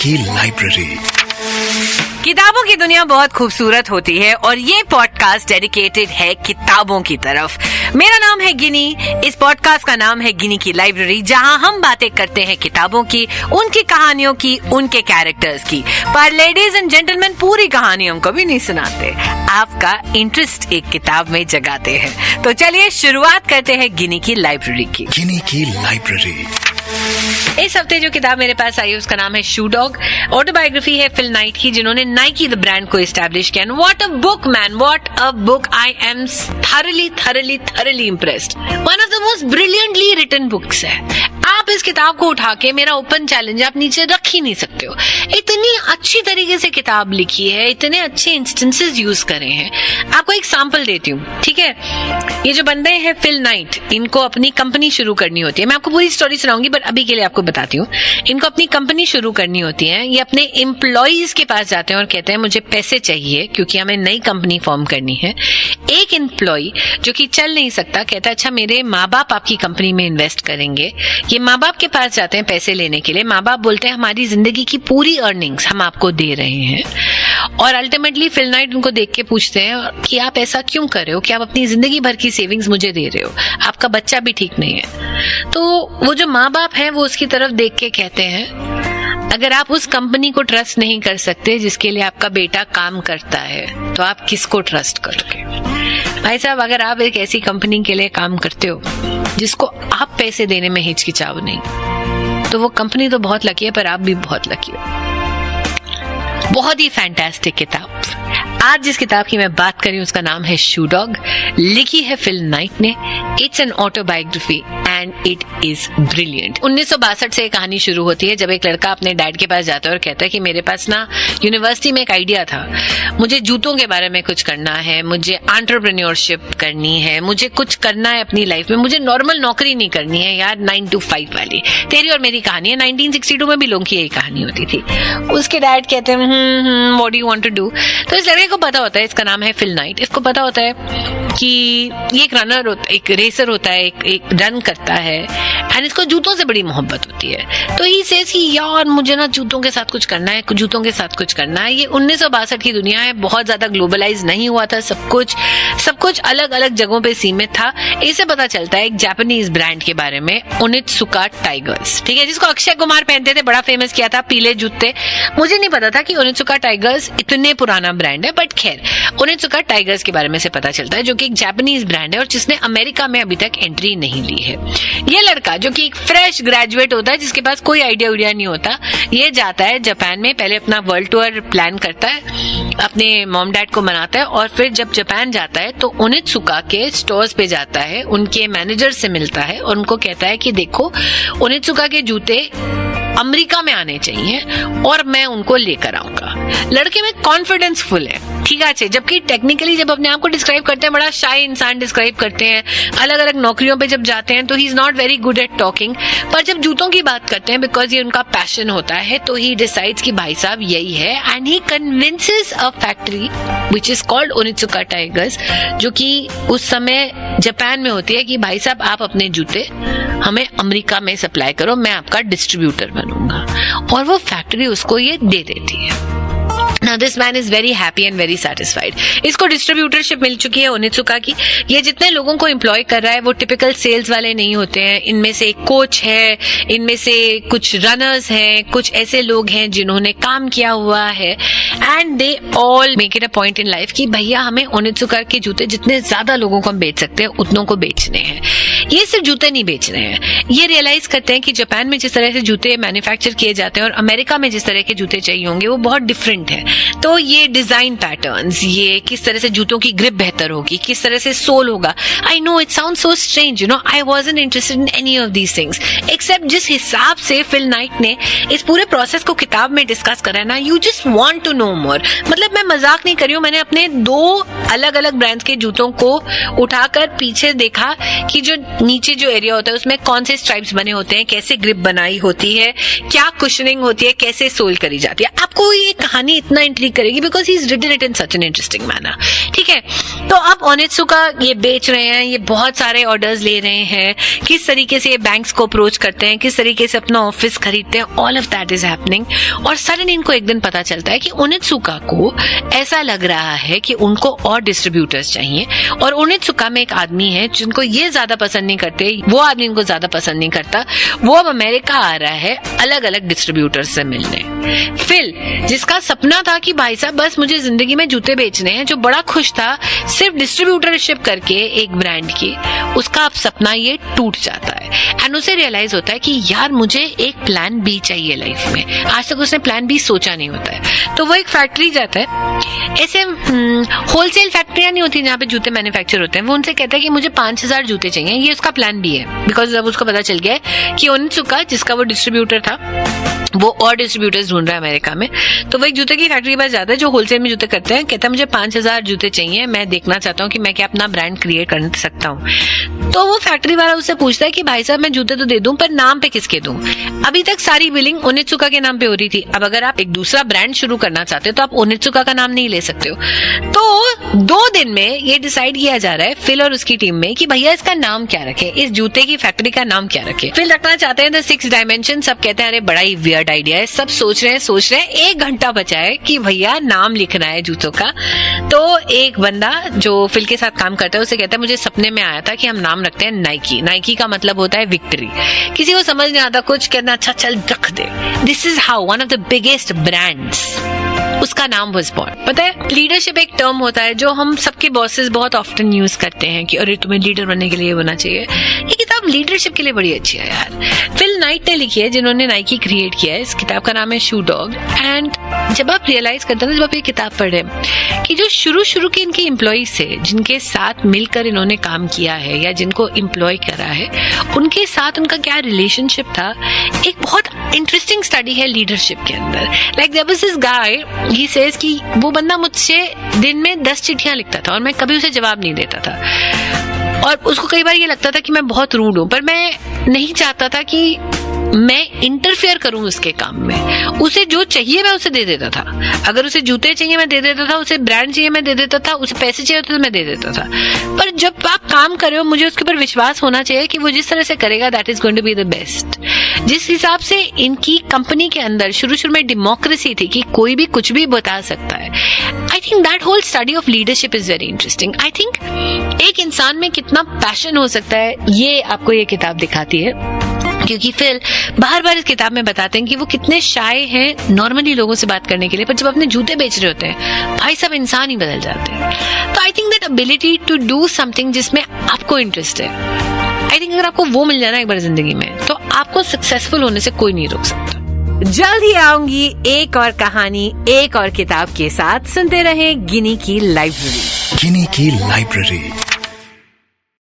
की लाइब्रेरी। किताबों की दुनिया बहुत खूबसूरत होती है और ये पॉडकास्ट डेडिकेटेड है किताबों की तरफ। मेरा नाम है गिनी। इस पॉडकास्ट का नाम है गिनी की लाइब्रेरी, जहां हम बातें करते हैं किताबों की, उनकी कहानियों की, उनके कैरेक्टर्स की। पर लेडीज एंड जेंटलमैन, पूरी कहानियों को भी नहीं सुनाते, आपका इंटरेस्ट एक किताब में जगाते हैं। तो चलिए शुरुआत करते हैं गिनी की लाइब्रेरी की। गिनी की लाइब्रेरी। इस हफ्ते जो किताब मेरे पास आई है उसका नाम है शू डॉग। ऑटोबायोग्राफी है फिल नाइट की, जिन्होंने नाइकी द ब्रांड को एस्टैब्लिश किया। What a book man, what a book. I am thoroughly impressed. One of the most brilliantly written books है। आप इस किताब को उठा के, मेरा ओपन चैलेंज, आप नीचे रख ही नहीं सकते हो। इतनी अच्छी तरीके से किताब लिखी है, इतने अच्छे इंस्टेंसेस यूज करे हैं। आपको एक सैंपल देती हूँ, ठीक है। ये जो बंदे हैं फिल नाइट, इनको अपनी कंपनी शुरू करनी होती है। मैं आपको पूरी स्टोरी सुनाऊंगी, बट अभी के लिए आपको बताती हूँ। इनको अपनी कंपनी शुरू करनी होती है। ये अपने एम्प्लॉइज के पास जाते हैं और कहते हैं मुझे पैसे चाहिए क्योंकि हमें नई कंपनी फॉर्म करनी है। एक एम्प्लॉय जो कि चल नहीं सकता कहता है अच्छा मेरे माँ बाप आपकी कंपनी में इन्वेस्ट करेंगे। ये माँ बाप के पास जाते हैं पैसे लेने के लिए। माँ बाप बोलते हैं हमारी जिंदगी की पूरी अर्निंग्स हम आपको दे रहे हैं। और अल्टीमेटली फिल नाइट उनको देख के पूछते हैं कि आप ऐसा क्यों कर रहे हो, कि आप अपनी जिंदगी भर की सेविंग्स मुझे दे रहे हो, आपका बच्चा भी ठीक नहीं है। तो वो जो माँ बाप हैं वो उसकी तरफ देख के कहते हैं अगर आप उस कंपनी को ट्रस्ट नहीं कर सकते जिसके लिए आपका बेटा काम करता है, तो आप किसको ट्रस्ट करोगे? भाई साहब, अगर आप एक ऐसी कंपनी के लिए काम करते हो जिसको आप पैसे देने में हिचकिचाओ नहीं, तो वो कंपनी तो बहुत लकी है, पर आप भी बहुत लकी हो। बहुत ही फैंटास्टिक किताब। आज जिस किताब की मैं बात कर रही हूँ उसका नाम है शू डॉग। लिखी है फिल नाइट ने। It's an autobiography and it is brilliant. 1962 से कहानी शुरू होती है जब एक लड़का अपने डैड के पास जाता है और कहता है कि मेरे पास ना यूनिवर्सिटी में एक आइडिया था, मुझे जूतों के बारे में कुछ करना है, मुझे एंटरप्रेन्योरशिप करनी है, मुझे कुछ करना है अपनी लाइफ में, मुझे नॉर्मल नौकरी नहीं करनी है यार, 9 to 5 वाली। तेरी और मेरी कहानी है। 1962 में भी लोगों की यही कहानी होती थी। उसके डैड कहते हैं what do you want to do. तो इस लड़के को पता होता है, इसका नाम है फिल नाइट, इसको पता होता है कि ये एक रनर होता है, एक रेसर होता है, एक रन करता है, एंड इसको जूतों से बड़ी मोहब्बत होती है। तो ही सेज कि यार मुझे ना जूतों के साथ कुछ करना है, जूतों के साथ कुछ करना है। ये 1962 की दुनिया है, बहुत ज्यादा ग्लोबलाइज नहीं हुआ था, सब कुछ अलग अलग जगहों पे सीमित था। इससे पता चलता है एक जापानीज ब्रांड के बारे में, ओनित्सुका टाइगर्स, ठीक है, जिसको अक्षय कुमार पहनते थे, बड़ा फेमस किया था, पीले जूते। मुझे नहीं पता था कि ओनित्सुका टाइगर्स इतने पुराना ब्रांड है, बट खैर ओनित्सुका टाइगर्स के बारे में से पता चलता है, जो कि एक जापानीज ब्रांड है और जिसने अमेरिका में अभी तक एंट्री नहीं ली है। ये लड़का जो कि एक फ्रेश ग्रेजुएट होता है, जिसके पास कोई आइडिया नहीं होता, ये जाता है जापान में, पहले अपना वर्ल्ड टूर प्लान करता है, अपने मॉम डैड को मनाता है, और फिर जब जापान जाता है तो ओनित्सुका के स्टोर्स पे जाता है, उनके मैनेजर से मिलता है और उनको कहता है कि देखो ओनित्सुका के जूते अमेरिका में आने चाहिए और मैं उनको लेकर आऊंगा। लड़के में कॉन्फिडेंस फुल है, ठीक है, जबकि टेक्निकली जब अपने आप को डिस्क्राइब करते हैं, बड़ा शाय इंसान डिस्क्राइब करते हैं। अलग अलग नौकरियों पे जब जाते हैं तो he is not very good at talking, पर जब जूतों की बात करते हैं, बिकॉज ये उनका पैशन होता है, तो ही डिसाइड्स कि भाई साहब यही है, and he convinces a factory which is called Onitsuka Tigers, जो कि उस समय जापान में होती है, कि भाई साहब आप अपने जूते हमें अमेरिका में सप्लाई करो, मैं आपका डिस्ट्रीब्यूटर बनूंगा। और वो फैक्ट्री उसको ये दे देती है। Now this man is very happy and very satisfied. इसको डिस्ट्रीब्यूटरशिप मिल चुकी है ओनित्सुका की। ये जितने लोगों को एम्प्लॉय कर रहा है वो टिपिकल सेल्स वाले नहीं होते हैं। इनमें से एक कोच है, इनमें से कुछ रनर्स हैं, कुछ ऐसे लोग हैं जिन्होंने काम किया हुआ है, and they all make it a point in life कि भैया हमें ओनित्सुका के जूते जितने ज्यादा लोगों को हम बेच सकते हैं उतनों को बेचने हैं। ये सिर्फ जूते नहीं बेच रहे हैं, ये रियलाइज करते हैं कि जापान में जिस तरह से जूते मैन्युफैक्चर किए जाते हैं और अमेरिका में जिस तरह के जूते चाहिए होंगे वो बहुत डिफरेंट है। तो ये डिजाइन पैटर्न्स, ये किस तरह से जूतों की ग्रिप बेहतर होगी, किस तरह से सोल होगा। I know it sounds so strange, you know, I wasn't interested in any of these things, except जिस हिसाब से फिल नाइट ने इस पूरे प्रोसेस को किताब में डिस्कस करा है ना, you just want to know more. मतलब मैं मजाक नहीं कर रही हूँ, मैंने अपने 2 अलग अलग ब्रांड्स के जूतों को उठाकर पीछे देखा कि जो नीचे जो एरिया होता है उसमें कौन से स्ट्राइप्स बने होते हैं, कैसे ग्रिप बनाई होती है, क्या कुशनिंग होती है, कैसे सोल करी जाती है। आपको ये कहानी इतना इंट्रीग करेगी because he is written it in such an interesting manner. ठीक है, तो अब ओनित्सुका ये बेच रहे हैं, ये बहुत सारे ऑर्डर्स ले रहे हैं, किस तरीके से ये बैंक्स को अप्रोच करते हैं, किस तरीके से अपना ऑफिस खरीदते हैं, all of that is happening. और सडन इनको एक दिन पता चलता है कि ओनित्सुका को ऐसा लग रहा है कि उनको और डिस्ट्रीब्यूटर्स चाहिए. और ओनित्सुका में एक आदमी है जिनको ये ज्यादा पसंद नहीं करते, वो आदमी इनको ज्यादा पसंद नहीं करता. वो अब अमेरिका आ रहा है अलग अलग डिस्ट्रीब्यूटर्स से मिलने. फिल, जिसका सपना था कि भाई साहब बस मुझे जिंदगी में जूते बेचने हैं, जो बड़ा खुश था सिर्फ डिस्ट्रीब्यूटरशिप करके एक ब्रांड की, उसका अब सपना ये टूट जाता है. एंड उसे रियलाइज होता है कि यार मुझे एक प्लान बी चाहिए लाइफ में. आज तक उसने प्लान बी सोचा नहीं होता है. तो वो एक फैक्ट्री जाता है. ऐसे होलसेल फैक्ट्रियां नहीं होती जहाँ पे जूते मैन्युफैक्चर होते हैं. वो उनसे कहता है कि मुझे 5000 जूते चाहिए. ये उसका प्लान बी है बिकॉज अब उसको पता चल गया है कि ओनित्सुका, जिसका वो डिस्ट्रीब्यूटर था, वो और डिस्ट्रीब्यूटर्स ढूंढ रहा है अमेरिका में. तो वो एक जूते की फैक्ट्री के पास जाता है जो होलसेल में जूते करते हैं. कहता है मुझे 5000 जूते चाहिए, मैं देखना चाहता हूँ कि मैं क्या अपना ब्रांड क्रिएट कर सकता हूँ. तो वो फैक्ट्री वाला उससे पूछता है कि भाई साहब मैं जूते तो दे दूं पर नाम पे किसके दूं. अभी तक सारी बिलिंग ओनित्सुका के नाम पे हो रही थी. अब अगर आप एक दूसरा ब्रांड शुरू करना चाहते हो तो आप ओनित्सुका का नाम नहीं ले सकते हो. तो 2 दिन में ये डिसाइड किया जा रहा है फिल और उसकी टीम में कि भैया इसका नाम क्या रखे, इस जूते की फैक्ट्री का नाम क्या रखे. फिल रखना चाहते हैं द 6 डायमेंशन. सब कहते हैं अरे बड़ा ही वियर्ड आइडिया है. सब सोच रहे हैं. 1 घंटा बचा है कि भैया नाम लिखना है जूतों का. तो एक बंदा जो फिल के साथ काम करता है उसे कहता है मुझे सपने में आया था कि हम नाम रखते हैं नाइकी. नाइकी का मतलब होता है विक्ट्री. किसी को समझ नहीं आता कुछ, कहना अच्छा चल रख दे. This is how one of the biggest brands, उसका नाम वाज बॉर्न. पता है, लीडरशिप एक टर्म होता है जो हम सबके बॉसेस बहुत ऑफ्टन यूज करते हैं कि अरे तुम्हें लीडर बनने के लिए होना चाहिए. ये किताब लीडरशिप के लिए बड़ी अच्छी है यार. फिल नाइट ने लिखी है जिन्होंने नाइकी क्रिएट किया है. इस किताब का नाम है शू डॉग. एंड जब आप रियलाइज करते हैं, जब आप ये किताब पढ़ रहे हैं कि जो शुरू के इनके एम्प्लॉइज थे जिनके साथ मिलकर इन्होंने काम किया है या जिनको एम्प्लॉय करा है, उनके साथ उनका क्या रिलेशनशिप था, एक बहुत इंटरेस्टिंग स्टडी है लीडरशिप के अंदर. Like there was this guy, he says कि वो बंदा मुझसे दिन में 10 चिट्ठियां लिखता था और मैं कभी उसे जवाब नहीं देता था. और उसको कई बार ये लगता था कि मैं बहुत रूड हूं, पर मैं नहीं चाहता था कि मैं इंटरफेयर करूं उसके काम में. उसे जो चाहिए मैं उसे दे देता था. अगर उसे जूते चाहिए मैं दे देता था, उसे ब्रांड चाहिए मैं दे देता था, उसे पैसे चाहिए तो मैं दे देता था. पर जब आप काम कर रहे हो मुझे उसके ऊपर विश्वास होना चाहिए कि वो जिस तरह से करेगा that is going to be the best. जिस हिसाब से इनकी कंपनी के अंदर शुरू में डेमोक्रेसी थी कि कोई भी कुछ भी बता सकता है. I think that whole study of leadership is very interesting. I think एक इंसान में कितना पैशन हो सकता है ये आपको ये किताब दिखाती है. क्योंकि फिर बार इस किताब में बताते हैं कि वो कितने शाय हैं नॉर्मली लोगों से बात करने के लिए, पर जब अपने जूते बेच रहे होते हैं भाई सब इंसान ही बदल जाते हैं. तो I think that ability to do something जिसमें आपको इंटरेस्ट है, आई थिंक अगर आपको वो मिल जाए ना एक बार जिंदगी में, तो आपको सक्सेसफुल होने से कोई नहीं रोक सकता. जल्द ही आऊंगी एक और कहानी, एक और किताब के साथ. सुनते रहें गिनी की लाइब्रेरी. गिनी की लाइब्रेरी.